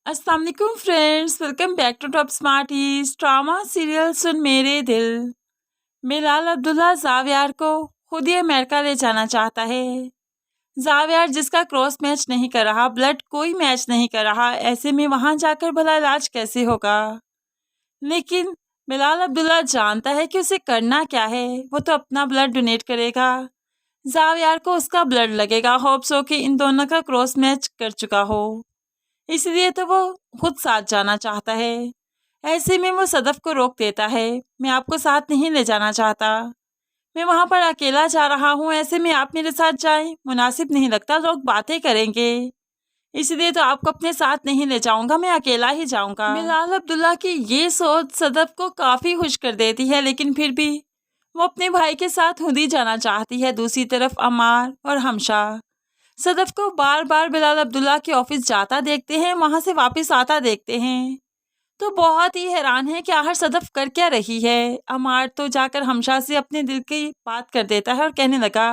السلام علیکم friends, welcome back to Top Smarties drama serial Sun Mere Dil. ملال عبداللہ زاویار کو خود ہی امریکہ لے جانا چاہتا ہے۔ زاویار جس کا کراس میچ نہیں کر رہا، بلڈ کوئی میچ نہیں کر رہا، ایسے میں وہاں جا کر بھلا علاج کیسے ہوگا؟ لیکن ملال عبداللہ جانتا ہے کہ اسے کرنا کیا ہے، وہ تو اپنا بلڈ ڈونیٹ کرے گا۔ زاویار کو اس کا بلڈ لگے گا، ہوپس ہو کہ ان دونوں کا کراس میچ کر چکا ہو، اس لیے تو وہ خود ساتھ جانا چاہتا ہے۔ ایسے میں وہ صدف کو روک دیتا ہے، میں آپ کو ساتھ نہیں لے جانا چاہتا، میں وہاں پر اکیلا جا رہا ہوں، ایسے میں آپ میرے ساتھ جائیں مناسب نہیں لگتا، لوگ باتیں کریں گے، اس لیے تو آپ کو اپنے ساتھ نہیں لے جاؤں گا، میں اکیلا ہی جاؤں گا۔ ملال عبداللہ کی یہ سوچ صدف کو کافی خوش کر دیتی ہے، لیکن پھر بھی وہ اپنے بھائی کے ساتھ خود ہی جانا چاہتی ہے۔ دوسری طرف عمار اور ہمشا صدف کو بار بار ملال عبداللہ کے آفس جاتا دیکھتے ہیں، وہاں سے واپس آتا دیکھتے ہیں تو بہت ہی حیران ہے کہ آخر صدف کر کیا رہی ہے۔ عمار تو جا کر ہمشا سے اپنے دل کی بات کر دیتا ہے اور کہنے لگا،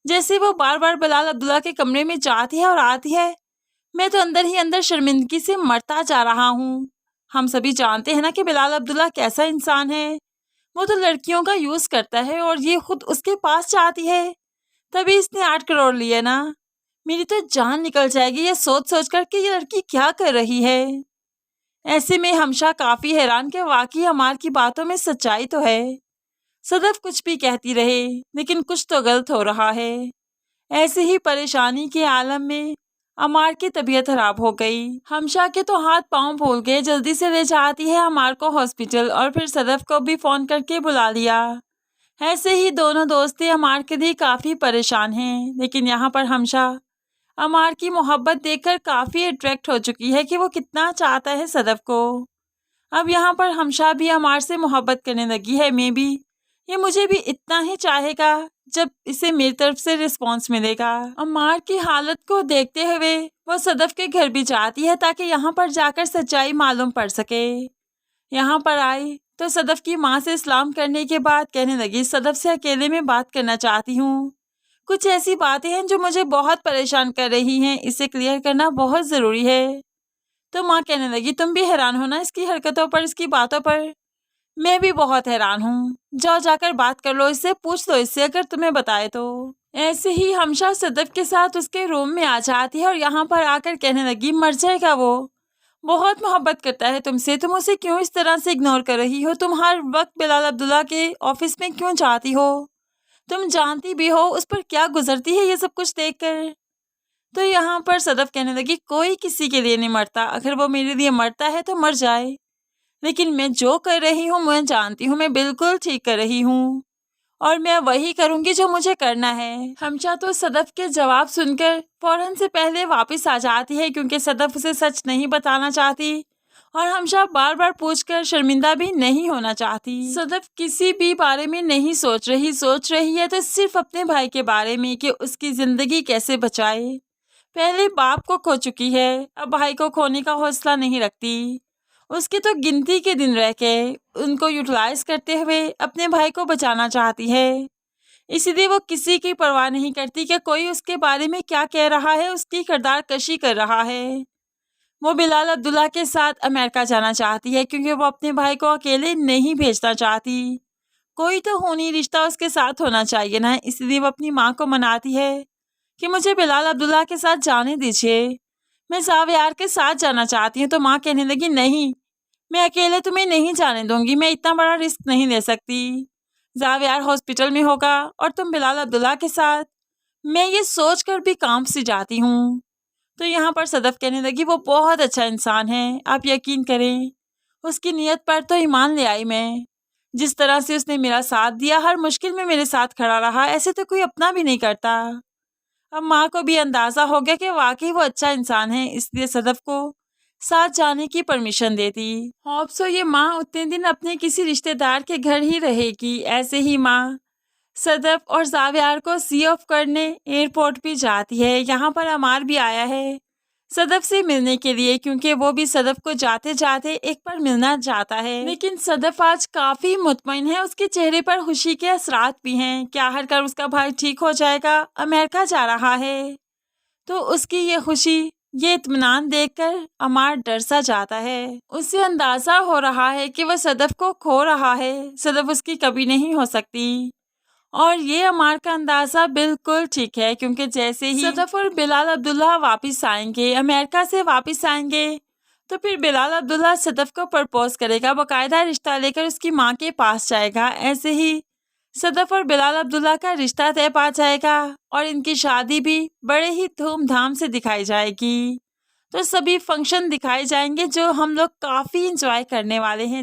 جیسے وہ بار بار ملال عبداللہ کے کمرے میں جاتی ہے اور آتی ہے، میں تو اندر ہی اندر شرمندگی سے مرتا جا رہا ہوں۔ ہم سبھی جانتے ہیں نا کہ ملال عبداللہ کیسا انسان ہے، وہ تو لڑکیوں کا یوز کرتا ہے اور یہ خود اس کے پاس چاہتی ہے، تبھی اس نے 8 کروڑ لیے نا۔ میری تو جان نکل جائے گی یہ سوچ سوچ کر کہ یہ لڑکی کیا کر رہی ہے۔ ایسے میں ہمشا کافی حیران کہ واقعی عمار کی باتوں میں سچائی تو ہے، صدف کچھ بھی کہتی رہے لیکن کچھ تو غلط ہو رہا ہے۔ ایسے ہی پریشانی کے عالم میں عمار کی طبیعت خراب ہو گئی، ہمشا کے تو ہاتھ پاؤں پھول گئے، جلدی سے لے جاتی ہے عمار کو ہاسپٹل اور پھر صدف کو بھی فون کر کے بلا لیا۔ ایسے ہی دونوں دوستے عمار کے لیے کافی پریشان ہیں، لیکن یہاں پر ہمشا عمار کی محبت دیکھ کر کافی اٹریکٹ ہو چکی ہے کہ وہ کتنا چاہتا ہے صدف کو۔ اب یہاں پر ہمشا بھی عمار سے محبت کرنے لگی ہے، میں بھی یہ مجھے بھی اتنا ہی چاہے گا جب اسے میری طرف سے رسپانس ملے گا۔ عمار کی حالت کو دیکھتے ہوئے وہ صدف کے گھر بھی جاتی ہے تاکہ یہاں پر جا کر سچائی معلوم پڑ سکے۔ یہاں پر آئی تو صدف کی ماں سے سلام کرنے کے بعد کہنے لگی، صدف سے اکیلے میں بات کرنا چاہتی ہوں، کچھ ایسی باتیں ہیں جو مجھے بہت پریشان کر رہی ہیں، اسے کلیئر کرنا بہت ضروری ہے۔ تو ماں کہنے لگی، تم بھی حیران ہو نا اس کی حرکتوں پر، اس کی باتوں پر؟ میں بھی بہت حیران ہوں، جاؤ جا کر بات کر لو اس سے، پوچھ لو اس سے اگر تمہیں بتائے تو۔ ایسے ہی ہمشا صدف کے ساتھ اس کے روم میں آ جاتی ہے اور یہاں پر آ کر کہنے لگی، مر جائے گا وہ، بہت محبت کرتا ہے تم سے، تم اسے کیوں اس طرح سے اگنور کر رہی ہو، تم ہر وقت ملال عبداللہ کے آفس میں کیوں جاتی ہو، تم جانتی بھی ہو اس پر کیا گزرتی ہے یہ سب کچھ دیکھ کر۔ تو یہاں پر صدف کہنے لگی، کوئی کسی کے لیے نہیں مرتا، اگر وہ میرے لیے مرتا ہے تو مر جائے، لیکن میں جو کر رہی ہوں میں جانتی ہوں میں بالکل ٹھیک کر رہی ہوں اور میں وہی کروں گی جو مجھے کرنا ہے۔ ہمشا تو صدف کے جواب سن کر فوراً سے پہلے واپس آ جاتی ہے کیونکہ صدف اسے سچ نہیں بتانا چاہتی اور ہمشا بار بار پوچھ کر شرمندہ بھی نہیں ہونا چاہتی۔ صدف کسی بھی بارے میں نہیں سوچ رہی ہے تو صرف اپنے بھائی کے بارے میں کہ اس کی زندگی کیسے بچائے۔ پہلے باپ کو کھو چکی ہے، اب بھائی کو کھونے کا حوصلہ نہیں رکھتی، اس کے تو گنتی کے دن رہ کے ان کو یوٹیلائز کرتے ہوئے اپنے بھائی کو بچانا چاہتی ہے، اس لیے وہ کسی کی پرواہ نہیں کرتی کہ کوئی اس کے بارے میں کیا کہہ رہا ہے، اس کی کردار کشی کر رہا ہے۔ وہ ملال عبداللہ کے ساتھ امریکہ جانا چاہتی ہے کیونکہ وہ اپنے بھائی کو اکیلے نہیں بھیجنا چاہتی، کوئی تو خونی رشتہ اس کے ساتھ ہونا چاہیے نا، اس لیے وہ اپنی ماں کو مناتی ہے کہ مجھے ملال عبداللہ کے ساتھ جانے دیجیے، میں زاویار کے ساتھ جانا چاہتی ہوں۔ تو ماں کہنے لگی، نہیں، میں اکیلے تمہیں نہیں جانے دوں گی، میں اتنا بڑا رسک نہیں لے سکتی، زاویار ہاسپٹل میں ہوگا اور تم ملال عبداللہ کے ساتھ، میں یہ سوچ کر بھی کام سے جاتی ہوں۔ تو یہاں پر صدف کہنے لگی، وہ بہت اچھا انسان ہے، آپ یقین کریں اس کی نیت پر تو ایمان لے آئی میں، جس طرح سے اس نے میرا ساتھ دیا، ہر مشکل میں میرے ساتھ کھڑا رہا، ایسے تو کوئی اپنا بھی نہیں کرتا۔ اب ماں کو بھی اندازہ ہو گیا کہ واقعی وہ اچھا انسان ہے، اس لیے صدف کو ساتھ جانے کی پرمیشن دیتی۔ ہوپس یہ ماں اتنے دن اپنے کسی رشتہ دار کے گھر ہی رہے گی۔ ایسے ہی ماں صدف اور زاویار کو سی آف کرنے ایئرپورٹ بھی جاتی ہے، یہاں پر عمار بھی آیا ہے صدف سے ملنے کے لیے کیونکہ وہ بھی صدف کو جاتے جاتے ایک بار ملنا چاہتا ہے، لیکن صدف آج کافی مطمئن ہے، اس کے چہرے پر خوشی کے اثرات بھی ہیں کہ آخر کار اس کا بھائی ٹھیک ہو جائے گا، امریکہ جا رہا ہے، تو اس کی یہ خوشی یہ اطمینان دیکھ کر عمار ڈر سا جاتا ہے۔ اسے اندازہ ہو رہا ہے کہ وہ صدف کو کھو رہا ہے۔ صدف اس کی کبھی نہیں ہو سکتی، اور یہ عمار کا اندازہ بالکل ٹھیک ہے، کیونکہ جیسے ہی صدف اور بلال عبداللہ واپس آئیں گے، امریکہ سے واپس آئیں گے، تو پھر بلال عبداللہ صدف کو پرپوز کرے گا، باقاعدہ رشتہ لے کر اس کی ماں کے پاس جائے گا۔ ایسے ہی صدف اور بلال عبداللہ کا رشتہ طے پا جائے گا، اور ان کی شادی بھی بڑے ہی دھوم دھام سے دکھائی جائے گی۔ تو سبھی فنکشن دکھائے جائیں گے جو ہم لوگ کافی انجوائے کرنے والے ہیں۔